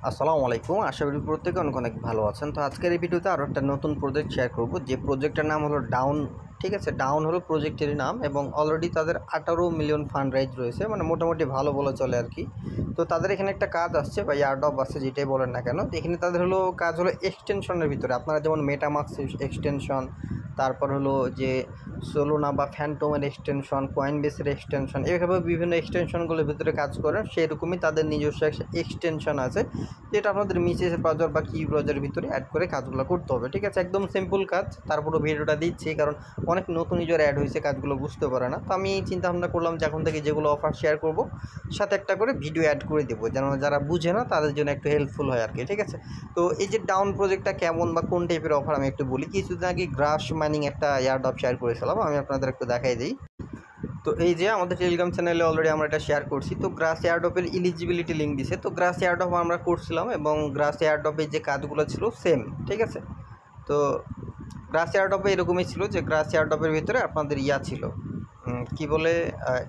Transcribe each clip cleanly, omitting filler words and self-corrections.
আসসালামু আলাইকুম। আশা করি প্রত্যেকে অনেক অনেক ভালো আছেন। তো আজকের এই ভিডিওতে আরও একটা নতুন প্রজেক্ট শেয়ার করব, যে প্রজেক্টটার নাম হলো ডাউন। ঠিক আছে, ডাউন হলো প্রজেক্টের নাম এবং অলরেডি তাদের 18 মিলিয়ন ফান্ড রাইজ রয়েছে, মানে মোটামুটি ভালো বলা চলে আর কি। তো তাদের এখানে একটা কাজ আসছে বা ইয়ারড্রপ আসছে, যেটাই বলেন না কেন। এখানে তাদের হলো কাজ হলো এক্সটেনশনের ভিতরে, আপনারা যেমন মেটামাস্ক এক্সটেনশন, তারপর হলো যে সোলোনা বা ফ্যান্টমের এক্সটেনশন, কয়েনবেসের এক্সটেনশন, এভাবে বিভিন্ন এক্সটেনশনগুলোর ভিতরে কাজ করেন। সেরকমই তাদের নিজস্ব এক্সটেনশন আছে, যেটা আপনাদের মিসেস ব্রাউজার বা কি ব্রাউজারের ভিতরে অ্যাড করে কাজগুলো করতে হবে। ঠিক আছে, একদম সিম্পল কাজ। তারপরে ভিডিওটা দিচ্ছি কারণ অনেক নতুন ইউজার অ্যাড হয়েছে, কাজগুলো বুঝতে পারে না। তো আমি চিন্তা ভাবনা করলাম যে এখন থেকে যেগুলো অফার শেয়ার করব সাথে একটা করে ভিডিও অ্যাড করে দেবো, যেন যারা বুঝে না তাদের জন্য একটু হেল্পফুল হয় আর কি। ঠিক আছে, তো এই যে ডাউন প্রজেক্টটা কেমন বা কোন টাইপের অফার আমি একটু বলি। কিছুদিন আগে গ্রাস মাইনিং একটা ইয়ারড্রপ শেয়ার করেছিলাম, আমি আপনাদের একটু দেখাই দিই। তো এই যে আমাদের টেলিগ্রাম চ্যানেলে অলরেডি আমরা এটা শেয়ার করছি। তো গ্রাস এয়ারড্রপের এলিজিবিলিটি লিঙ্ক দিছে। তো গ্রাস এয়ারড্রপ আমরা করছিলাম এবং গ্রাস এয়ারড্রপের যে কাজগুলো ছিল সেম। ঠিক আছে, তো গ্রাস এয়ারড্রপে এরকমই ছিল যে গ্রাস এয়ারড্রপের ভিতরে আপনাদের ছিল কি বলে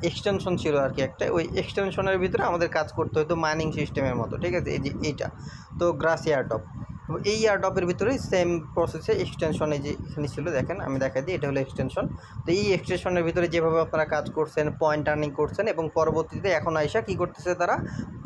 এক্সটেনশন ছিল আর কি একটা। ওই এক্সটেনশনের ভিতরে আমাদের কাজ করতে হতো মাইনিং সিস্টেমের মতো। ঠিক আছে, এই যে এইটা তো গ্রাস এয়ারড্রপ। তো এই এয়ারড্রপের ভিতরে সেম প্রসেসে এক্সটেনশনে যে এখানে ছিল, দেখেন আমি দেখাই দিই, এটা হলো এক্সটেনশন। তো এই এক্সটেনশনের ভিতরে যেভাবে আপনারা কাজ করছেন, পয়েন্ট আর্নিং করছেন এবং পরবর্তীতে এখন আইসা কী করতেছে তারা,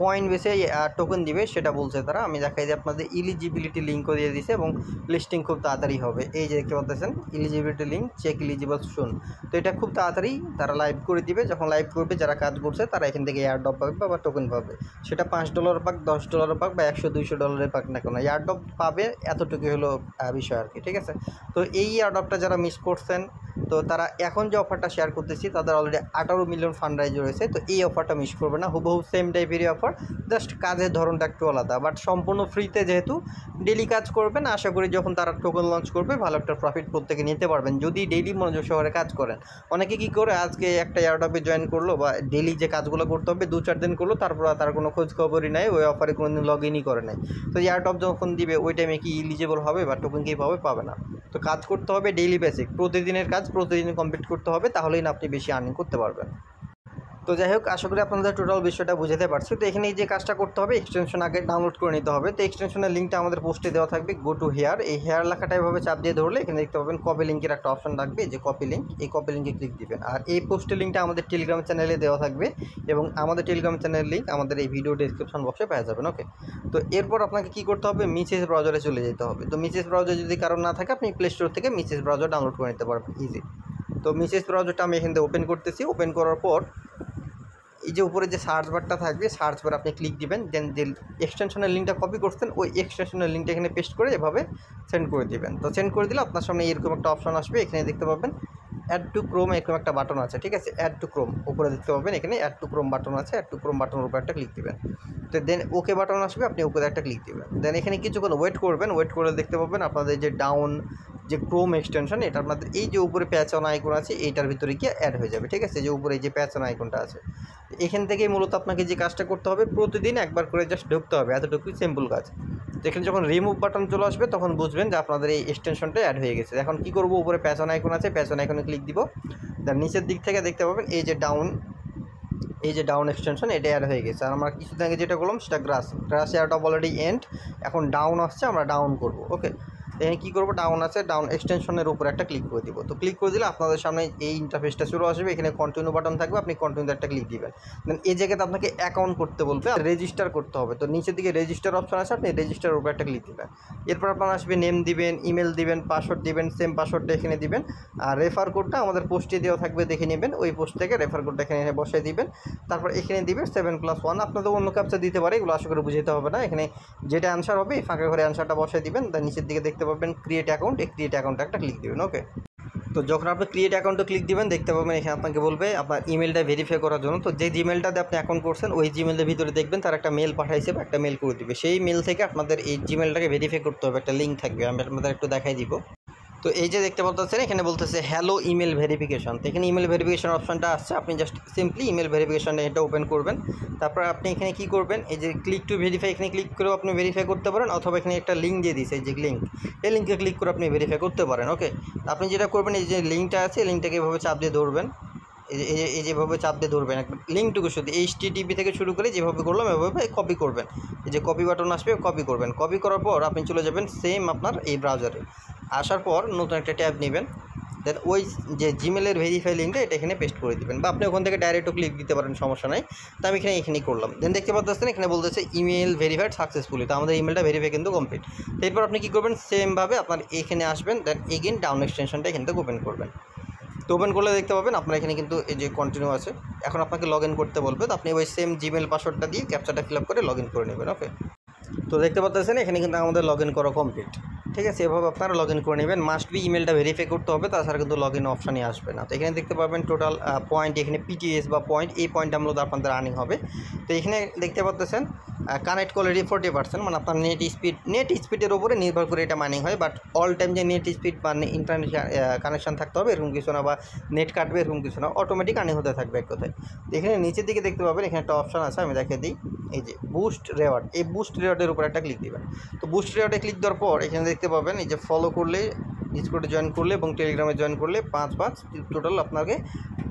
পয়েন্ট বেসে টোকেন দিবে সেটা বলছে তারা। আমি দেখাই দিই, আপনাদের ইলিজিবিলিটি লিঙ্কও দিয়ে দিছে এবং লিস্টিং খুব তাড়াতাড়ি হবে। এই যে দেখতে পাচ্ছেন ইলিজিবিলিটি লিঙ্ক, চেক ইলিজিবল শুন। তো এটা খুব তাড়াতাড়ি তারা লাইভ করে দিবে। যখন লাইভ করবে যারা কাজ করছে তারা এখান থেকে এয়ারড্রপ পাবে বা টোকেন পাবে। সেটা $5 পাক, $10 পাক বা $100-200 পাক না কেন, এয়ারড্রপ পাবে। এতটুকু হলো বিষয় আর কি। ঠিক আছে, তো এই এয়ারড্রপটা যারা মিস করছেন, তো তারা এখন যে অফারটা শেয়ার করতেছি তাদের অলরেডি 18 মিলিয়ন ফান্ড রাইজ রয়েছে। তো এই অফারটা মিস করবে না, হুবহু সেম টাইপেরই অফার, জাস্ট কাজের ধরনটা একটু আলাদা, বাট সম্পূর্ণ ফ্রিতে। যেহেতু ডেলি কাজ করবেন, আশা করি যখন তারা টোকেন লঞ্চ করবে ভালো একটা প্রফিট প্রত্যেকে নিতে পারবেন যদি ডেইলি মনোযোগ সহকারে কাজ করেন। অনেকে কী করে, আজকে একটা এয়ারড্রপে জয়েন করলো বা ডেলি যে কাজগুলো করতে হবে 2-4 দিন করলো, তারপর তার কোনো খোঁজ খবরই নাই, ওই অফারে কোনো দিন লগ ইনই করে নাই। তো এয়ারড্রপ যখন দিবে ওই টাইমে কি ইলিজিবল হবে বা টোকেন কী পাবে না। তো কাজ করতে হবে ডেইলি বেসিক, প্রতিদিনের কাজ প্রতিদিন কমপ্লিট করতে হবে, তাহলেই না আপনি বেশি আর্নিং করতে পারবেন। তো যাই হোক, আশা করি আপনাদের টোটাল বিষয়টা বুঝতে পারছি। তো এখানে যে কাজটা করতে হবে, এক্সটেনশন আগে ডাউনলোড করে নিতে হবে। তো এক্সটেনশনের লিঙ্কটা আমাদের পোস্টে দেওয়া থাকবে, গো টু হেয়ার। এই হেয়ার লেখাটা এভাবে চাপ দিয়ে ধরলে এখানে দেখতে পাবেন কপি লিঙ্কের একটা অপশন থাকবে, যে কপি লিঙ্ক, এই কপি লিঙ্কে ক্লিক দিবেন। আর এই পোস্টের লিঙ্কটা আমাদের টেলিগ্রাম চ্যানেলে দেওয়া থাকবে এবং আমাদের টেলিগ্রাম চ্যানেলের লিঙ্ক আমাদের এই ভিডিও ডেসক্রিপশন বক্সে পেয়ে যাবেন। ওকে, তো এরপর আপনাকে কী করতে হবে, মিসেস ব্রাউজারে চলে যেতে হবে। তো মিসেস ব্রাউজার যদি কারণ না থাকে, আপনি প্লে স্টোর থেকে মিসেস ব্রাউজার ডাউনলোড করে নিতে পারবেন ইজি। তো মিসেস ব্রাউজারটা আমি এখান থেকে ওপেন করতেছি। ওপেন করার পর এই যে উপরে যে সার্চ বারটা থাকবে, সার্চ বার আপনি ক্লিক দিবেন। দেন যে এক্সটেনশনের লিঙ্কটা কপি করছেন ওই এক্সটেনশনের লিঙ্কটা এখানে পেস্ট করে এভাবে সেন্ড করে দিবেন। তো সেন্ড করে দিলে আপনার সামনে এরকম একটা অপশন আসবে, এখানে দেখতে পাবেন অ্যাড টু ক্রোম, এরকম একটা বাটন আছে। ঠিক আছে, অ্যাড টু ক্রোম উপরে দেখতে পাবেন, এখানে অ্যাড টু ক্রোম বাটন আছে। অ্যাড টু ক্রোম বাটনের উপর একটা ক্লিক দিবেন। তো দেন ওকে বাটন আসবে, আপনি ওকে একটা ক্লিক দিবেন। দেন এখানে কিছুক্ষণ ওয়েট করবেন। ওয়েট করে দেখতে পাবেন আপনাদের যে ডাউন যে ক্রোম এক্সটেনশন, এটা আপনাদের এই যে উপরে প্যাচন আইকন আছে এইটার ভিতরে গিয়ে অ্যাড হয়ে যাবে। ঠিক আছে, যে উপরে এই যে প্যাচন আইকনটা আছে, এখান থেকেই মূলত আপনাকে যে কাজটা করতে হবে, প্রতিদিন একবার করে জাস্ট ঢুকতে হবে, এতটুকুই সিম্পল কাজ। যেখানে যখন রিমুভ বাটন চলে আসবে তখন বুঝবেন যে আপনাদের এই এক্সটেনশনটা অ্যাড হয়ে গেছে। এখন কী করবো, উপরে প্যাচন আইকন আছে, প্যাচন আইকনে ক্লিক দিব। তার নিচের দিক থেকে দেখতে পাবেন এই যে ডাউন এক্সটেনশন, এটা অ্যাড হয়ে গেছে। আর আমরা কিছুদিন আগে যেটা করলাম সেটা গ্রাস এয়ারড্রপ অলরেডি এন্ড, এখন ডাউন আসছে, আমরা ডাউন করব। ওকে, এখানে কী করবো, ডাউন আছে, ডাউন এক্সটেনশনের উপর একটা ক্লিক করে দিব। তো ক্লিক করে দিলে আপনাদের সামনে এই ইন্টারফেসটা চলে আসবে। এখানে কন্টিনিউ বাটন থাকবে, আপনি কন্টিনিউতে একটা ক্লিক দিবেন। দেন এই জায়গাতে আপনাকে অ্যাকাউন্ট করতে বলবে, রেজিস্টার করতে হবে। তো নিচের দিকে রেজিস্টার অপশন আছে, আপনি রেজিস্টার উপর একটা ক্লিক দিবেন। এরপর আপনার আসবে নেম দিবেন, ইমেল দিবেন, পাসওয়ার্ড দিবেন, সেম পাসওয়ার্ডটা এখানে দিবেন। আর রেফার কোডটা আমাদের পোস্টে দেওয়া থাকবে, দেখে নেবেন। ওই পোস্ট থেকে রেফার কোডটা এখানে বসিয়ে দিবেন। তারপর এখানে দিবেন 7+1। আপনাদের অন্য ক্যাপচা দিতে পারে, এগুলো আশা করে বুঝতে হবে না। এখানে যেটা অ্যান্সার হবে এই ফাঁকা ঘরে অ্যান্সারটা বসিয়ে দিবেন। তার নিচের দিকে দেখতে পাবেন ক্রিয়েট অ্যাকাউন্ট, এই ক্রিয়েট অ্যাকাউন্টে একটা ক্লিক দিবেন। ওকে, তো যখন আপনি ক্রিয়েট অ্যাকাউন্টে ক্লিক দিবেন দেখতে পাবেন এখানে আপনাকে বলবে আপনার ইমেলটা ভেরিফাই করার জন্য। তো যে জিমেলটাতে আপনি অ্যাকাউন্ট করছেন ওই জিমেলের ভিতরে দেখবেন তার একটা মেল পাঠাইছে বা একটা মেল করে দিবে। সেই মেল থেকে আপনাদের এই জিমেলটাকে ভেরিফাই করতে হবে, একটা লিঙ্ক থাকবে, আমি আপনাদের একটু দেখাই দিব। তো এই যে দেখতে পাচ্ছেন এখানে বলতেছে হ্যালো ইমেল ভেরিফিকেশন। তো এখানে ইমেল ভেরিফিকেশন অপশনটা আসছে, আপনি জাস্ট সিম্পলি ইমেল ভেরিফিকেশনটা এটা ওপেন করবেন। তারপর আপনি এখানে কী করবেন, এই যে ক্লিক টু ভেরিফাই, এখানে ক্লিক করেও আপনি ভেরিফাই করতে পারেন, অথবা এখানে একটা লিঙ্ক দিয়ে দিয়েছে, এই যে লিঙ্ক, এই লিঙ্কে ক্লিক করে আপনি ভেরিফাই করতে পারেন। ওকে, আপনি যেটা করবেন, এই যে লিঙ্কটা আছে এই লিঙ্কটাকে এভাবে চাপ দিয়ে ধরবেন। এই যেভাবে চাপ দিয়ে ধরবেন একটা লিঙ্কটুকু শুধু HTTP থেকে শুরু করে যেভাবে করলাম এভাবে কপি করবেন। এই যে কপি বাটন আসবে, কপি করবেন। কপি করার পর আপনি চলে যাবেন সেম আপনার এই ব্রাউজারে। আসার পর নতুন একটা ট্যাব নেবেন, দেন ওই যে জিমেলের ভেরিফাই লিঙ্কটা এটা এখানে পেস্ট করে দেবেন, বা আপনি ওখান থেকে ডাইরেক্টও ক্লিক দিতে পারেন, সমস্যা নাই। তো আমি এখানেই করলাম। দেন দেখতে পাচ্ছেন এখানে বলতেছে ইমেল ভেরিফাইড সাকসেসফুলি, তো আমাদের ইমেলটা ভেরিফাই কিন্তু কমপ্লিট। এরপর আপনি কী করবেন, সেমভাবে আপনার এখানে আসবেন, দেন এগেইন ডাউন এক্সটেনশনটা এখান থেকে ওপেন করবেন। তো ওপেন করলে দেখতে পাবেন আপনার এখানে কিন্তু এই যে কন্টিনিউ আছে। এখন আপনাকে লগ ইন করতে বলবে, তো আপনি ওই সেম জিমেল পাসওয়ার্ডটা দিয়ে ক্যাপচাটা ফিল আপ করে লগ ইন করে নেবেন। ওকে, তো দেখতে পাচ্ছেন এখানে কিন্তু আমাদের লগ ইন করা কমপ্লিট। ঠিক আছে, এভাবে আপনারা লগ ইন করে নেবেন। মাস্ট বি ইমেলটা ভেরিফাই করতে হবে, তাছাড়া কিন্তু লগ ইন অপশানই আসবে না। তো এখানে দেখতে পাবেন টোটাল পয়েন্ট, এখানে PTS বা পয়েন্ট, এই পয়েন্টটা মূলত আপনাদের আর্নিং হবে। তো এখানে দেখতে পাচ্ছেন কানেক্ট অলরেডি 40%, মানে আপনার নেট স্পিডের উপরে নির্ভর করে এটা মাইনিং হয়। বাট অল টাইম যে নেট স্পিড বা ইন্টারনেট কানেকশন থাকতে হবে এরকম কিছু না, বা নেট কাটবে এরকম কিছু না, অটোমেটিক আর্নিং হতে থাকবে এক কথায়। তো এখানে নিচের দিকে দেখতে পাবেন এখানে একটা অপশান আছে, আমি দেখিয়ে দিই। এই যে বুস্ট রেওয়ার্ড, এই বুস্ট রেওয়ার্ডের উপর একটা ক্লিক দিবেন। তো বুস্ট রেওয়ার্ডে ক্লিক দেওয়ার পর এখানে দেখতে পাবেন এই যে ফলো করলে, ডিসকর্ডে জয়েন করলে এবং টেলিগ্রামে জয়েন করলে 5 টোটাল আপনাকে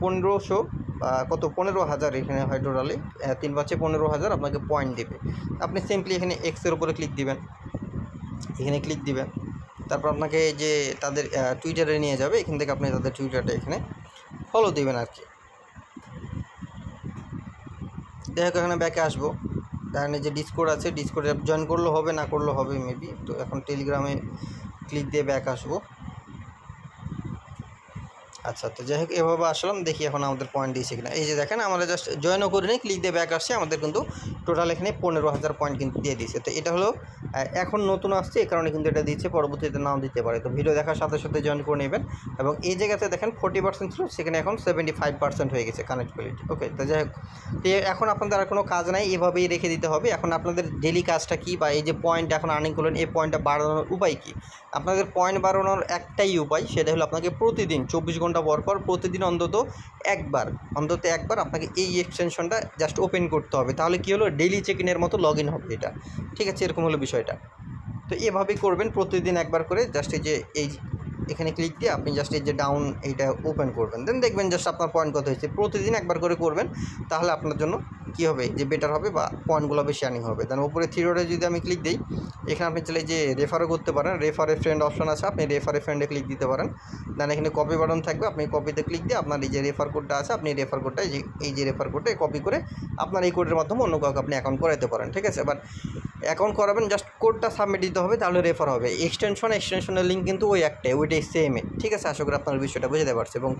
1500 15,000 এখানে হয় টোটালি 3 15,000 আপনাকে পয়েন্ট দেবে। আপনি সিম্পলি এখানে এক্সের উপরে ক্লিক দিবেন, এখানে ক্লিক দিবেন। তারপর আপনাকে যে তাদের টুইটারে নিয়ে যাবে, এখান থেকে আপনি তাদের টুইটারটা এখানে ফলো দিবেন আর কি। দেখো এখানে ব্যাকে আসবো, দেখেন যে ডিসকর্ড আছে, ডিসকর্ডে জয়েন করলে হবে, না করলে হবে মেবি। তো এখন টেলিগ্রামে ক্লিক দিয়ে ব্যাক আসবো। আচ্ছা, তো যাই হোক এভাবে আসলাম, দেখি এখন আমাদের পয়েন্ট দিয়েছে কিনা। এই যে দেখেন আমরা জাস্ট জয়েনও করি নি, ক্লিক দিয়ে ব্যাক আসছে, আমাদের কিন্তু টোটাল এখানে 15,000 পয়েন্ট কিন্তু দিয়ে দিয়েছে। তো এটা হলো এখন নতুন আসছে, এই কারণে কিন্তু এটা দিচ্ছে, পরবর্তীতে নাও দিতে পারে। তো ভিডিও দেখার সাথে সাথে জয়েন করে নেবেন। এবং এই জায়গাতে দেখেন 40% ছিল, সেখানে এখন 75% হয়ে গেছে কানেক্টেবিলিটি। ওকে, তো যাই হোক, তো এখন আপনাদের আর কোনো কাজ নাই, এভাবেই রেখে দিতে হবে। এখন আপনাদের ডেলি কাজটা কী, বা এই যে পয়েন্ট এখন আর্নিং করলেন, এই পয়েন্টটা বাড়ানোর উপায় কী? আপনাদের পয়েন্ট বাড়ানোর একটাই উপায়, সেটা হলো আপনাকে প্রতিদিন 24 ঘন্টা পর প্রতিদিন অন্তত একবার আপনাকে এই এক্সটেনশনটা জাস্ট ওপেন করতে হবে। তাহলে কী হলো, ডেইলি চেক ইনের মতো লগ ইন হবে এটা। ঠিক আছে, এরকম হলো বিষয়টা। তো এভাবেই করবেন, প্রতিদিন একবার করে জাস্ট এই যে এখানে ক্লিক দিয়ে আপনি জাস্ট এই যে ডাউন এইটা ওপেন করবেন, দেন দেখবেন জাস্ট আপনার পয়েন্ট কত হয়েছে। প্রতিদিন একবার করে করবেন, তাহলে আপনার জন্য কী হবে, যে বেটার হবে বা পয়েন্টগুলো বেশি আর্নিং হবে। দেন উপরে থ্রি ডটে যদি আমি ক্লিক দিই, এখানে আপনি চাইলে যে রেফারও করতে পারেন, রেফারে ফ্রেন্ড অপশন আছে, আপনি রেফারে ফ্রেন্ডে ক্লিক দিতে পারেন। দেন এখানে কপি বাটন থাকবে, আপনি কপিতে ক্লিক দিয়ে আপনার এই যে রেফার কোডটা আছে, আপনি রেফার কোডটা এই যে রেফার কোডটা কপি করে আপনার এই কোডের মাধ্যমে অন্য কাউকে আপনি অ্যাকাউন্ট করাতে পারেন। ঠিক আছে, বাট অ্যাকাউন্ট করাবেন, জাস্ট কোডটা সাবমিট দিতে হবে, তাহলে রেফার হবে। এক্সটেনশনের লিঙ্ক কিন্তু ওই একটাই, ওইটাই সেমই। ঠিক আছে, আশা করি আপনার বিষয়টা বুঝতে পারছে। এবং